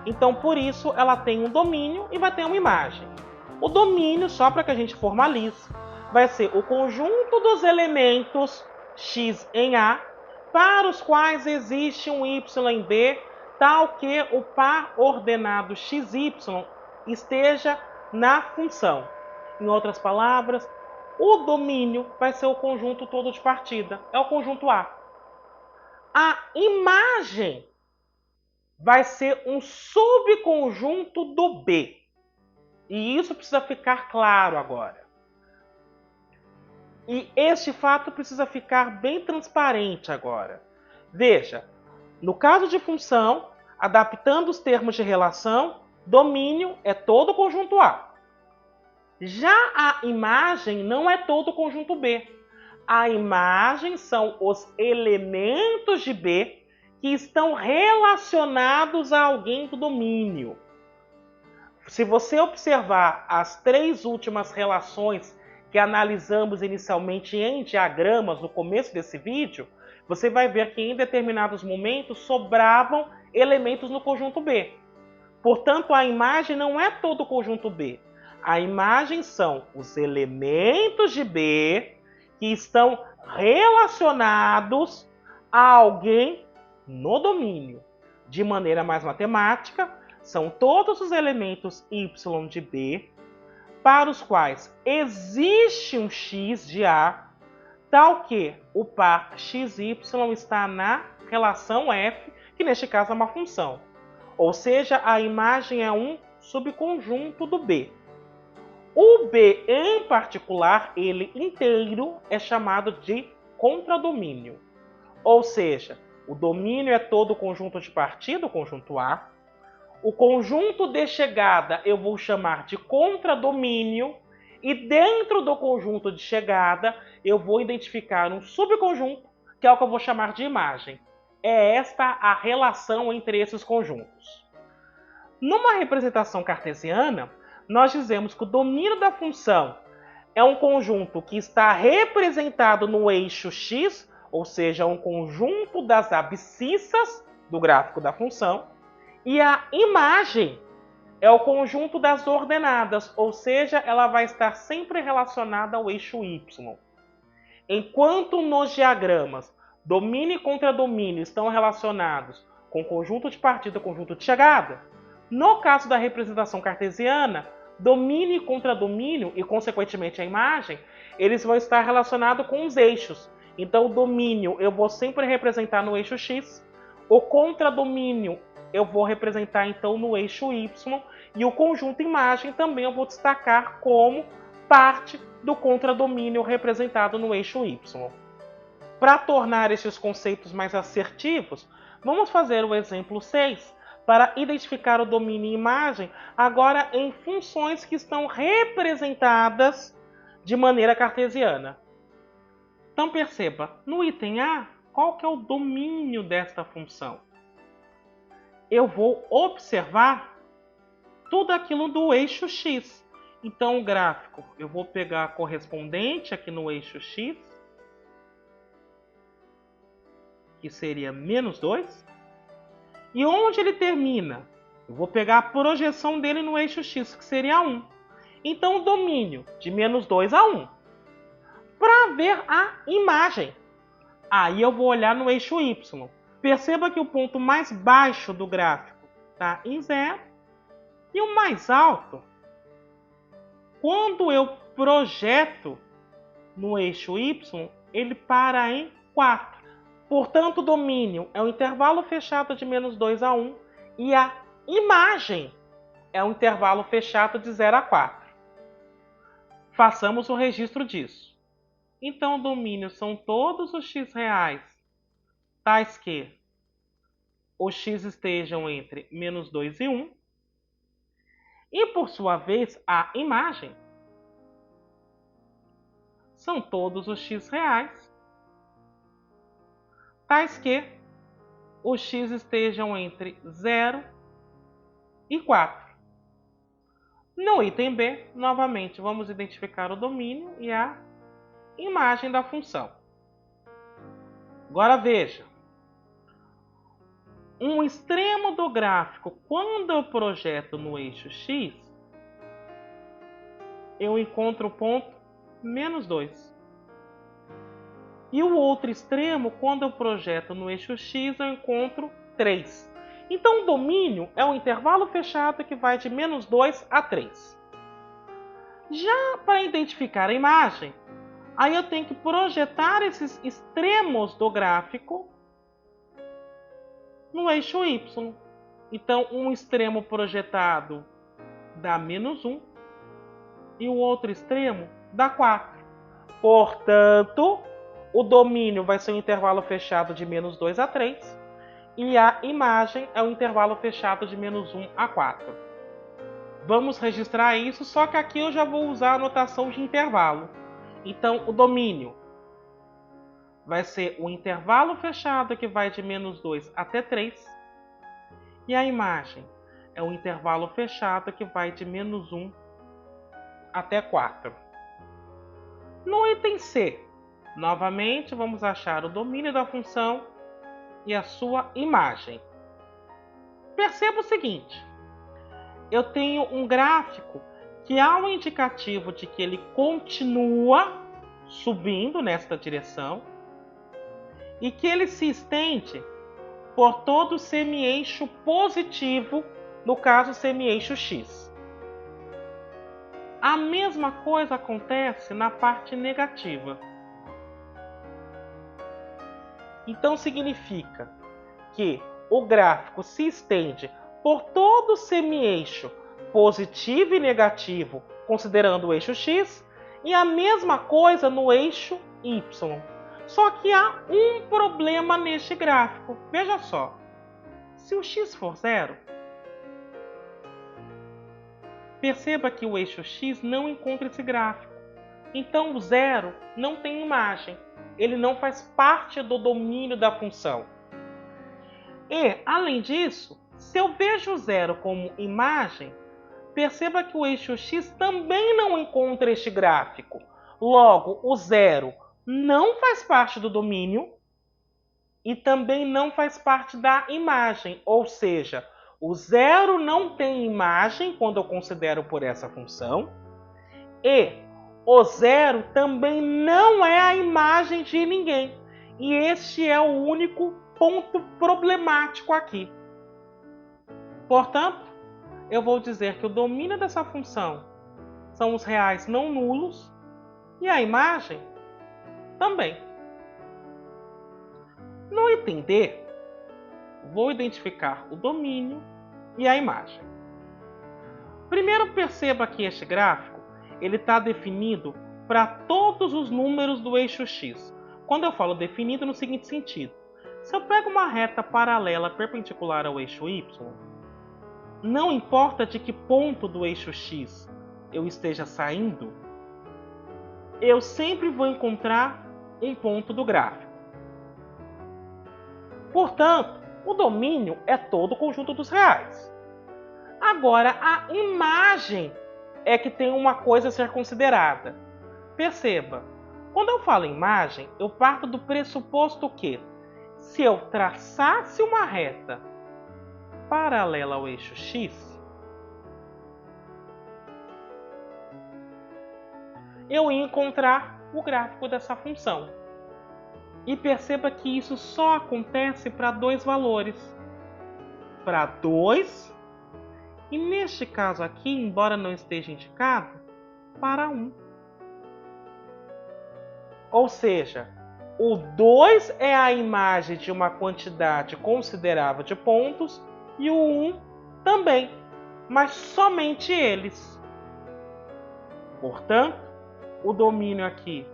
Então, por isso, ela tem um domínio e vai ter uma imagem. O domínio, só para que a gente formalize, vai ser o conjunto dos elementos x em A, para os quais existe um y em B, tal que o par ordenado xy esteja na função. Em outras palavras, o domínio vai ser o conjunto todo de partida, é o conjunto A. A imagem vai ser um subconjunto do B. E isso precisa ficar claro agora. E este fato precisa ficar bem transparente agora. Veja, no caso de função, adaptando os termos de relação, domínio é todo o conjunto A. Já a imagem não é todo o conjunto B. A imagem são os elementos de B que estão relacionados a alguém do domínio. Se você observar as 3 últimas relações que analisamos inicialmente em diagramas no começo desse vídeo, você vai ver que em determinados momentos sobravam elementos no conjunto B. Portanto, a imagem não é todo o conjunto B. A imagem são os elementos de B que estão relacionados a alguém no domínio. De maneira mais matemática, são todos os elementos y de B para os quais existe um x de A, tal que o par xy está na relação f, que neste caso é uma função. Ou seja, a imagem é um subconjunto do B. O B em particular, ele inteiro, é chamado de contradomínio. Ou seja, o domínio é todo o conjunto de partida, o conjunto A. O conjunto de chegada eu vou chamar de contradomínio. E dentro do conjunto de chegada eu vou identificar um subconjunto, que é o que eu vou chamar de imagem. É esta a relação entre esses conjuntos. Numa representação cartesiana, nós dizemos que o domínio da função é um conjunto que está representado no eixo x, ou seja, um conjunto das abscissas do gráfico da função, e a imagem é o conjunto das ordenadas, ou seja, ela vai estar sempre relacionada ao eixo y. Enquanto nos diagramas domínio e contradomínio estão relacionados com conjunto de partida e conjunto de chegada, no caso da representação cartesiana, domínio e contradomínio, e consequentemente a imagem, eles vão estar relacionados com os eixos. Então, o domínio eu vou sempre representar no eixo x, o contradomínio eu vou representar então no eixo y, e o conjunto imagem também eu vou destacar como parte do contradomínio representado no eixo y. Para tornar esses conceitos mais assertivos, vamos fazer o exemplo 6, para identificar o domínio e imagem, agora em funções que estão representadas de maneira cartesiana. Então perceba, no item A, qual que é o domínio desta função? Eu vou observar tudo aquilo do eixo x. Então o gráfico, eu vou pegar a correspondente aqui no eixo x, que seria menos 2. E onde ele termina? Eu vou pegar a projeção dele no eixo x, que seria 1. Então o domínio de menos 2 a 1. Para ver a imagem. Aí eu vou olhar no eixo Y. Perceba que o ponto mais baixo do gráfico está em 0 e o mais alto, quando eu projeto no eixo Y, ele para em 4. Portanto, o domínio é o intervalo fechado de menos 2 a 1 e a imagem é o intervalo fechado de 0 a 4. Façamos o registro disso. Então, o domínio são todos os x reais, tais que os x estejam entre menos 2 e 1. E, por sua vez, a imagem são todos os x reais, tais que os x estejam entre 0 e 4. No item B, novamente, vamos identificar o domínio e a imagem da função. Agora veja. Um extremo do gráfico, quando eu projeto no eixo x, eu encontro o ponto menos 2. E o outro extremo, quando eu projeto no eixo x, eu encontro 3. Então, o domínio é um intervalo fechado que vai de menos 2 a 3. Já para identificar a imagem, aí eu tenho que projetar esses extremos do gráfico no eixo y. Então, um extremo projetado dá menos 1 e o outro extremo dá 4. Portanto, o domínio vai ser um intervalo fechado de menos 2 a 3 e a imagem é um intervalo fechado de menos 1 a 4. Vamos registrar isso, só que aqui eu já vou usar a notação de intervalo. Então, o domínio vai ser o intervalo fechado que vai de menos 2 até 3. E a imagem é o intervalo fechado que vai de menos 1 até 4. No item C, novamente, vamos achar o domínio da função e a sua imagem. Perceba o seguinte. Eu tenho um gráfico que há um indicativo de que ele continua subindo nesta direção e que ele se estende por todo o semi-eixo positivo, no caso semi-eixo x. A mesma coisa acontece na parte negativa. Então significa que o gráfico se estende por todo o semi-eixo positivo e negativo, considerando o eixo x, e a mesma coisa no eixo y. Só que há um problema neste gráfico. Veja só. Se o x for 0, perceba que o eixo x não encontra esse gráfico. Então o 0 não tem imagem. Ele não faz parte do domínio da função. E, além disso, se eu vejo o 0 como imagem, perceba que o eixo x também não encontra este gráfico. Logo, o 0 não faz parte do domínio e também não faz parte da imagem. Ou seja, o 0 não tem imagem quando eu considero por essa função. E o 0 também não é a imagem de ninguém. E este é o único ponto problemático aqui. Portanto, eu vou dizer que o domínio dessa função são os reais não nulos e a imagem também. No item D, vou identificar o domínio e a imagem. Primeiro, perceba que este gráfico ele está definido para todos os números do eixo x. Quando eu falo definido, no seguinte sentido. Se eu pego uma reta paralela perpendicular ao eixo y, não importa de que ponto do eixo x eu esteja saindo, eu sempre vou encontrar um ponto do gráfico. Portanto, o domínio é todo o conjunto dos reais. Agora, a imagem é que tem uma coisa a ser considerada. Perceba, quando eu falo imagem, eu parto do pressuposto que, se eu traçasse uma reta paralela ao eixo x, eu ia encontrar o gráfico dessa função. E perceba que isso só acontece para dois valores. Para 2, e neste caso aqui, embora não esteja indicado, para 1. Ou seja, o 2 é a imagem de uma quantidade considerável de pontos e o 1 também, mas somente eles. Portanto, o domínio aqui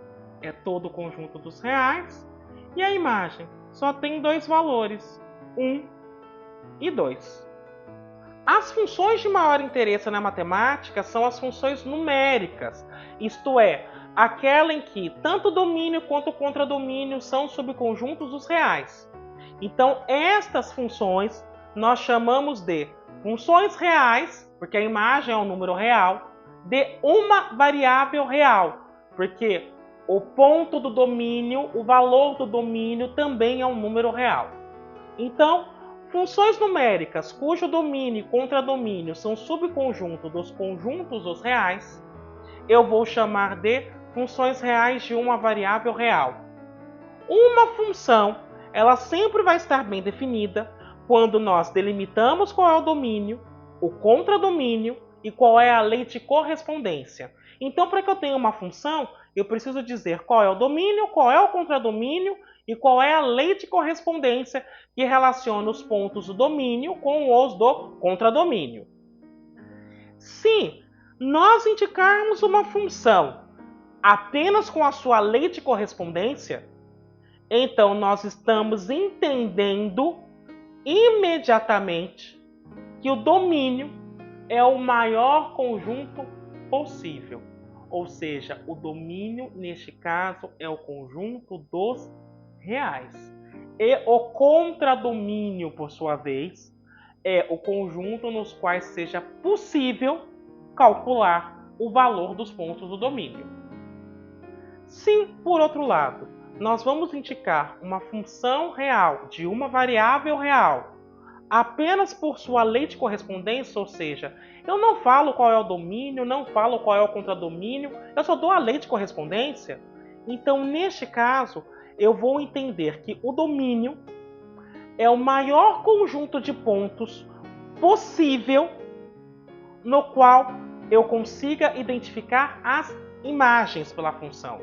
é todo o conjunto dos reais e a imagem só tem dois valores, 1 e 2. As funções de maior interesse na matemática são as funções numéricas, isto é, aquela em que tanto o domínio quanto o contradomínio são subconjuntos dos reais. Então, estas funções nós chamamos de funções reais, porque a imagem é um número real, de uma variável real, porque o ponto do domínio, o valor do domínio também é um número real. Então, funções numéricas cujo domínio e contradomínio são subconjunto dos conjuntos dos reais, eu vou chamar de funções reais de uma variável real. Uma função, ela sempre vai estar bem definida quando nós delimitamos qual é o domínio, o contradomínio e qual é a lei de correspondência. Então, para que eu tenha uma função, eu preciso dizer qual é o domínio, qual é o contradomínio e qual é a lei de correspondência que relaciona os pontos do domínio com os do contradomínio. Se nós indicarmos uma função apenas com a sua lei de correspondência, então nós estamos entendendo imediatamente que o domínio é o maior conjunto possível. Ou seja, o domínio, neste caso, é o conjunto dos reais. E o contradomínio, por sua vez, é o conjunto nos quais seja possível calcular o valor dos pontos do domínio. Se, por outro lado, nós vamos indicar uma função real de uma variável real apenas por sua lei de correspondência, ou seja, eu não falo qual é o domínio, não falo qual é o contradomínio, eu só dou a lei de correspondência, então, neste caso, eu vou entender que o domínio é o maior conjunto de pontos possível no qual eu consiga identificar as imagens pela função.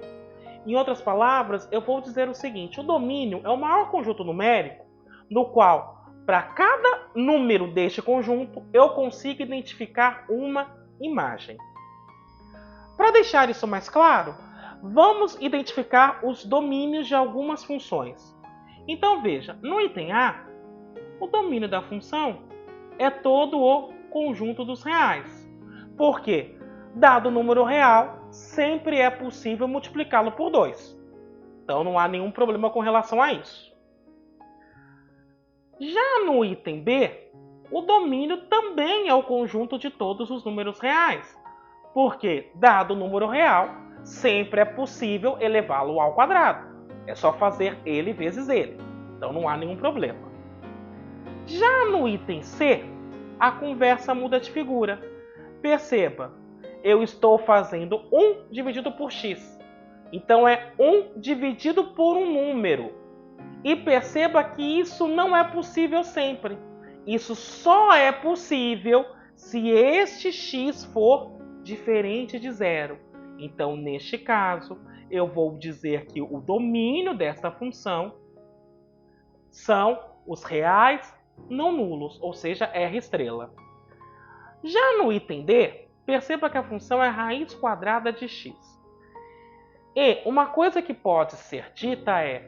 Em outras palavras, eu vou dizer o seguinte: o domínio é o maior conjunto numérico no qual, para cada número deste conjunto, eu consigo identificar uma imagem. Para deixar isso mais claro, vamos identificar os domínios de algumas funções. Então veja, no item A, o domínio da função é todo o conjunto dos reais. Por quê? Dado o número real, sempre é possível multiplicá-lo por 2. Então não há nenhum problema com relação a isso. Já no item B, o domínio também é o conjunto de todos os números reais, porque, dado o número real, sempre é possível elevá-lo ao quadrado. É só fazer ele vezes ele, então não há nenhum problema. Já no item C, a conversa muda de figura. Perceba, eu estou fazendo 1 dividido por x, então é 1 dividido por um número. E perceba que isso não é possível sempre. Isso só é possível se este x for diferente de zero. Então, neste caso, eu vou dizer que o domínio desta função são os reais não nulos, ou seja, R estrela. Já no item D, perceba que a função é raiz quadrada de x. E uma coisa que pode ser dita é: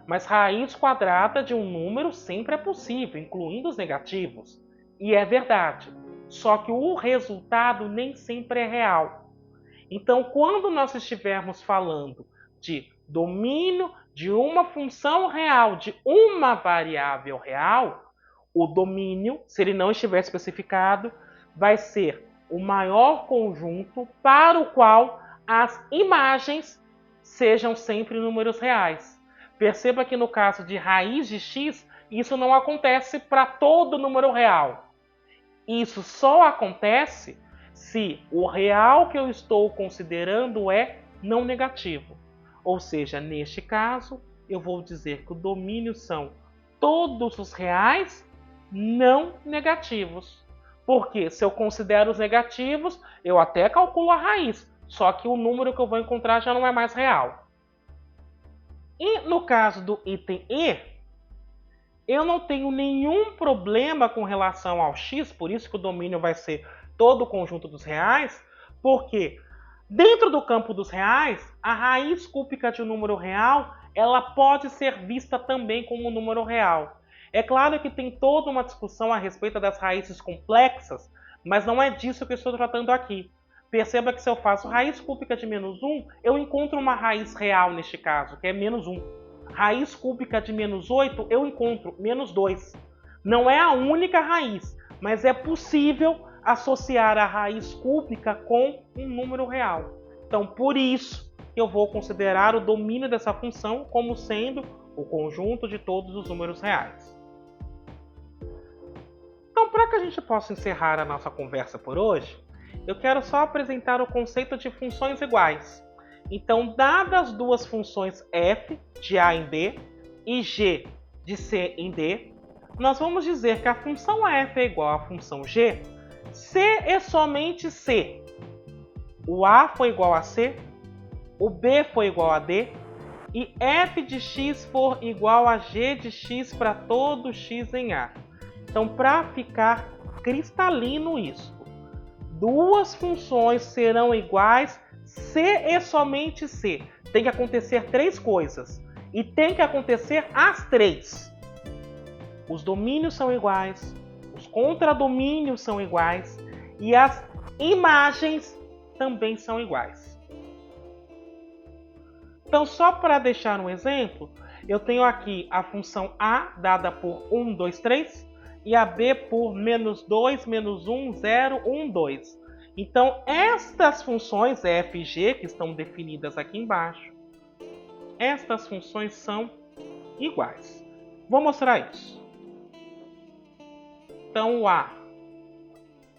mas raiz quadrada de um número sempre é possível, incluindo os negativos. E é verdade, só que o resultado nem sempre é real. Então, quando nós estivermos falando de domínio de uma função real, de uma variável real, o domínio, se ele não estiver especificado, vai ser o maior conjunto para o qual as imagens sejam sempre números reais. Perceba que no caso de raiz de x, isso não acontece para todo número real. Isso só acontece se o real que eu estou considerando é não negativo. Ou seja, neste caso, eu vou dizer que o domínio são todos os reais não negativos. Porque se eu considero os negativos, eu até calculo a raiz, só que o número que eu vou encontrar já não é mais real. E no caso do item E, eu não tenho nenhum problema com relação ao x, por isso que o domínio vai ser todo o conjunto dos reais, porque dentro do campo dos reais, a raiz cúbica de um número real, ela pode ser vista também como um número real. É claro que tem toda uma discussão a respeito das raízes complexas, mas não é disso que eu estou tratando aqui. Perceba que se eu faço raiz cúbica de menos 1, eu encontro uma raiz real neste caso, que é menos 1. Raiz cúbica de menos 8, eu encontro menos 2. Não é a única raiz, mas é possível associar a raiz cúbica com um número real. Então, por isso, eu vou considerar o domínio dessa função como sendo o conjunto de todos os números reais. Então, para que a gente possa encerrar a nossa conversa por hoje, eu quero só apresentar o conceito de funções iguais. Então, dadas as duas funções f de a em b e g de c em d, nós vamos dizer que a função f é igual à função g se e somente se o a for igual a c, o b for igual a d e f de x for igual a g de x para todo x em a. Então, para ficar cristalino isso, duas funções serão iguais se e somente se. Tem que acontecer três coisas. E tem que acontecer as três. Os domínios são iguais, os contradomínios são iguais e as imagens também são iguais. Então, só para deixar um exemplo, eu tenho aqui a função a dada por 1, 2, 3 e a b por menos 2, menos 1, 0, 1, 2. Então, estas funções f e g, que estão definidas aqui embaixo, estas funções são iguais. Vou mostrar isso. Então, o a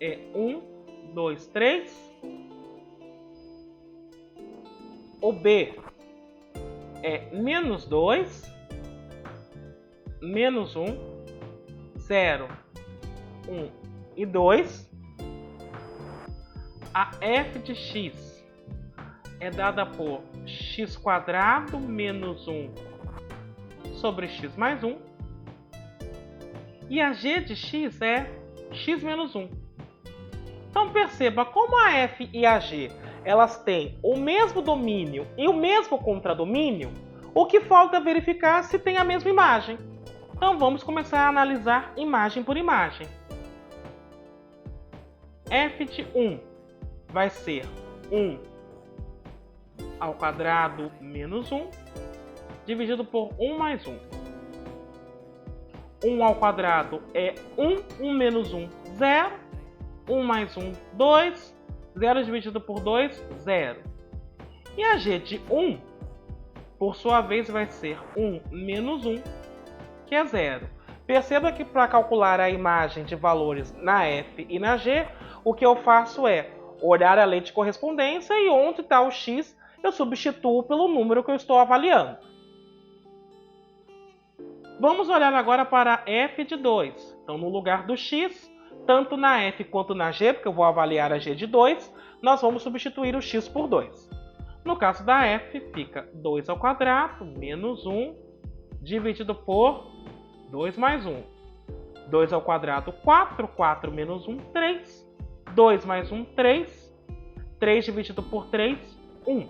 é 1, 2, 3. O b é menos 2, menos 1, 0, 1 e 2. A f de x é dada por x² menos 1 sobre x mais 1. E a g de x é x menos 1. Então perceba, como a f e a g elas têm o mesmo domínio e o mesmo contradomínio, o que falta verificar se tem a mesma imagem. Então vamos começar a analisar imagem por imagem. F de 1 vai ser 1 ao quadrado menos 1, dividido por 1 mais 1. 1 ao quadrado é 1, 1 menos 1, 0. 1 mais 1, 2. 0 dividido por 2, 0. E a g de 1, por sua vez, vai ser 1 menos 1, que é 0. Perceba que para calcular a imagem de valores na f e na g, o que eu faço é olhar a lei de correspondência e onde está o x, eu substituo pelo número que eu estou avaliando. Vamos olhar agora para f de 2. Então, no lugar do x, tanto na f quanto na g, porque eu vou avaliar a g de 2, nós vamos substituir o x por 2. No caso da f, fica 2 ao quadrado menos 1, dividido por 2 mais 1. 2 ao quadrado, 4. 4 menos 1, 3. 2 mais 1, 3. 3 dividido por 3, 1.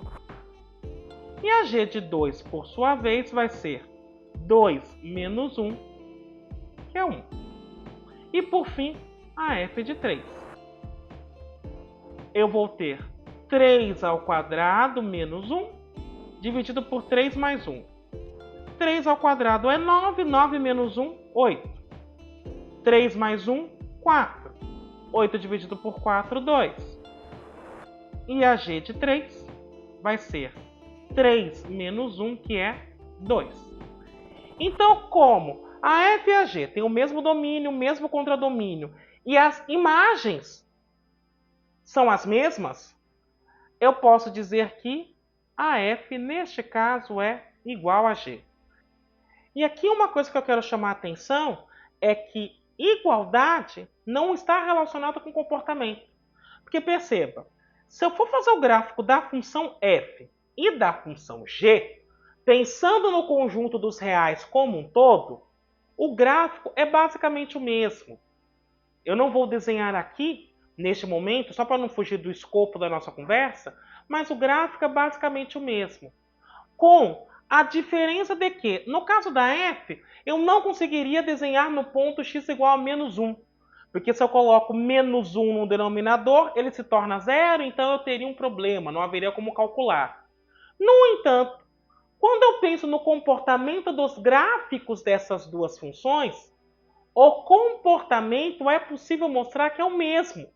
E a g de 2, por sua vez, vai ser 2 menos 1, que é 1. E, por fim, a f de 3. Eu vou ter 3 ao quadrado menos 1, dividido por 3 mais 1. 3 ao quadrado é 9, 9 menos 1, 8. 3 mais 1, 4. 8 dividido por 4, 2. E a g de 3 vai ser 3 menos 1, que é 2. Então, como a f e a g têm o mesmo domínio, o mesmo contradomínio, e as imagens são as mesmas, eu posso dizer que a f, neste caso, é igual a g. E aqui uma coisa que eu quero chamar a atenção é que igualdade não está relacionada com comportamento. Porque perceba, se eu for fazer o gráfico da função f e da função g, pensando no conjunto dos reais como um todo, o gráfico é basicamente o mesmo. Eu não vou desenhar aqui, neste momento, só para não fugir do escopo da nossa conversa, mas o gráfico é basicamente o mesmo. Com a diferença de que, no caso da f, eu não conseguiria desenhar no ponto x igual a menos 1. Porque se eu coloco menos 1 no denominador, ele se torna zero, então eu teria um problema, não haveria como calcular. No entanto, quando eu penso no comportamento dos gráficos dessas duas funções, o comportamento é possível mostrar que é o mesmo,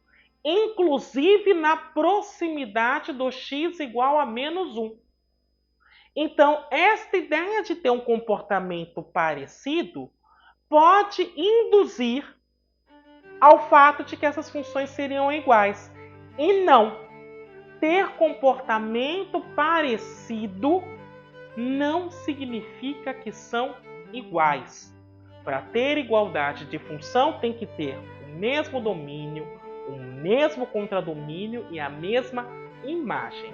inclusive na proximidade do x igual a menos 1. Então, esta ideia de ter um comportamento parecido pode induzir ao fato de que essas funções seriam iguais. E não, ter comportamento parecido não significa que são iguais. Para ter igualdade de função, tem que ter o mesmo domínio, o mesmo contradomínio e a mesma imagem.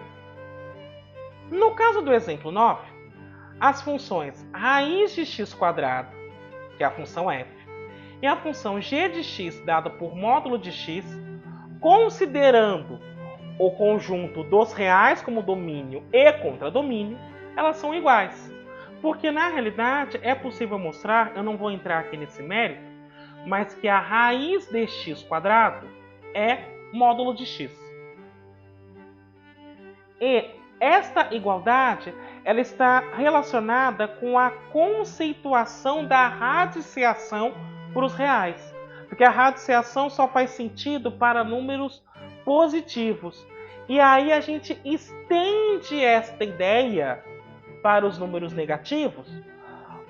No caso do exemplo 9, as funções raiz de x², que é a função f, e a função g de x dada por módulo de x, considerando o conjunto dos reais como domínio e contradomínio, elas são iguais. Porque na realidade é possível mostrar, eu não vou entrar aqui nesse mérito, mas que a raiz de x² é módulo de x. E esta igualdade ela está relacionada com a conceituação da radiciação para os reais. Porque a radiciação só faz sentido para números positivos. E aí a gente estende esta ideia para os números negativos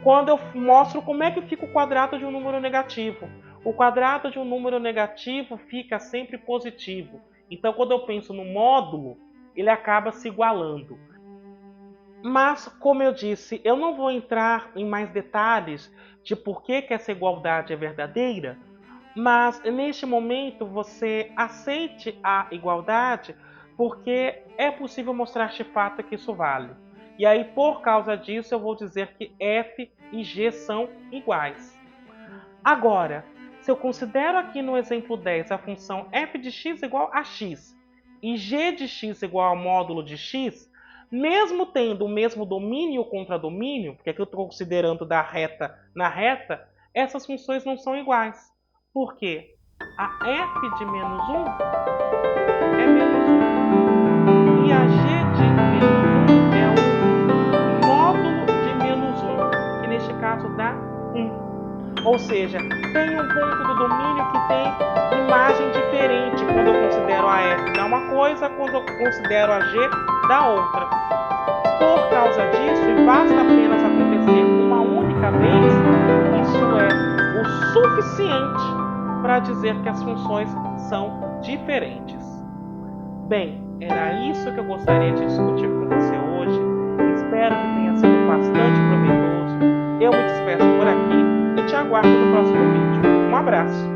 quando eu mostro como é que fica o quadrado de um número negativo. O quadrado de um número negativo fica sempre positivo. Então, quando eu penso no módulo, ele acaba se igualando. Mas, como eu disse, eu não vou entrar em mais detalhes de por que essa igualdade é verdadeira, mas neste momento você aceite a igualdade porque é possível mostrar de fato que isso vale. E aí, por causa disso, eu vou dizer que f e g são iguais. Agora, se eu considero aqui no exemplo 10 a função f de x igual a x e g de x igual ao módulo de x, mesmo tendo o mesmo domínio e o contradomínio, porque aqui eu estou considerando da reta na reta, essas funções não são iguais. Por quê? A f de menos 1 é menos 1 e a g de menos 1 é o módulo de menos 1, que neste caso dá 1. Ou seja, tem um ponto do domínio que tem imagem diferente quando eu considero a f dá uma coisa, quando eu considero a g dá outra. Por causa disso, e basta apenas acontecer uma única vez, isso é o suficiente para dizer que as funções são diferentes. Bem, era isso que eu gostaria de discutir com você hoje. Espero que tenha sido bastante proveitoso. Eu me despeço por aqui e te aguardo no próximo vídeo. Um abraço!